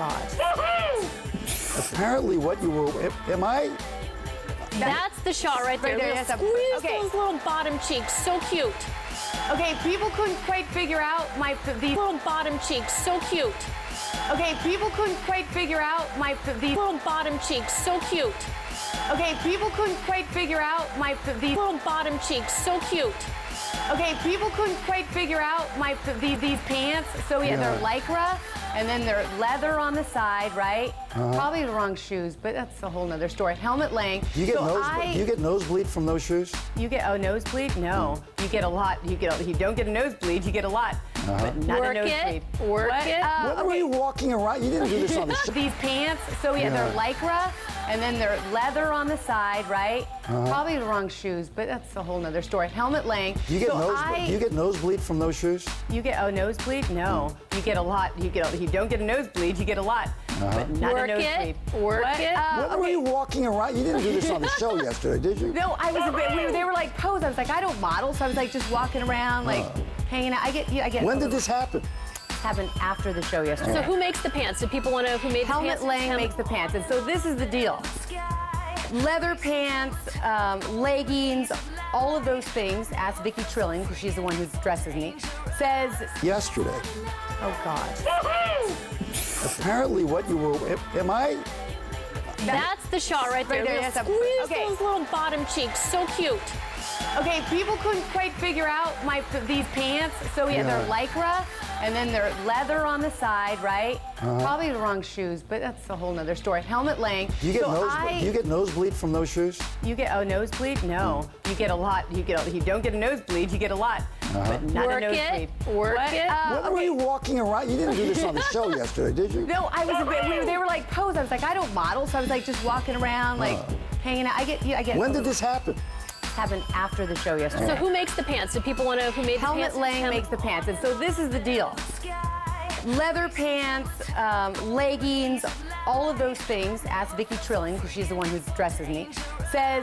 God. Apparently what you were, am I? That's the shot right there. Right there, Little yes, squeeze okay. those little bottom cheeks. So cute. Okay, people couldn't quite figure out these Little bottom cheeks. So cute. Okay, people couldn't quite figure out these Little bottom cheeks. So cute. Okay, people couldn't quite figure out these Little bottom cheeks. So cute. Okay, people couldn't quite figure out these pants. So yeah, they're lycra, and then they're leather on the side, right? Probably the wrong shoes, but that's a whole nother story. Helmet length. Do you get nosebleed from those shoes? You get a nosebleed? No, you get a lot. You don't get a nosebleed. You get a lot, but not Work a nosebleed. it. Work What? it. When were you walking around? You didn't do this on the show. These pants. So yeah, they're lycra, and then they're leather on the side, right? Probably the wrong shoes, but that's a whole nother story. Helmet length. Do you get nosebleed from those shoes? You get a nosebleed? No, you get a lot. You don't get a nosebleed. You get a lot, but not Work a nosebleed. it. Work What? it. When were you walking around? You didn't do this on the show yesterday, did you? No, I was a bit. They were like pose. I was like, I don't model, so I was like just walking around, like hanging out. I get. When did this happen? Happened after the show yesterday? So who makes the pants? Do people want to know who made the Helmet pants? Lang makes the pants, and so this is the deal. Leather pants, leggings, all of those things. Ask Vicki Trilling, because she's the one who dresses me. Says, Yesterday. oh God. Apparently what you were, am I? That's the shot right there. Right there, Little yes, squeeze okay. those little bottom cheeks. So cute. Okay, people couldn't quite figure out these pants. So yeah, they're lycra, and then they're leather on the side, right? Probably the wrong shoes, but that's a whole nother story. Helmet length. Do you get nosebleed from those shoes? You get a nosebleed? No, you get a lot. You don't get a nosebleed. You get a lot, but not Work a nosebleed. it. Work What? it. When were you walking around? You didn't do this on the show yesterday, did you? No, I was a bit. They were like pose. I was like, I don't model, so I was like just walking around, like hanging out. I get. When did this happen? Happened after the show yesterday? So who makes the pants? Do people want to know who made the Helmet pants? Lang makes the pants, and so this is the deal. Leather pants, leggings, all of those things. Ask Vicki Trilling, because she's the one who dresses me. Says.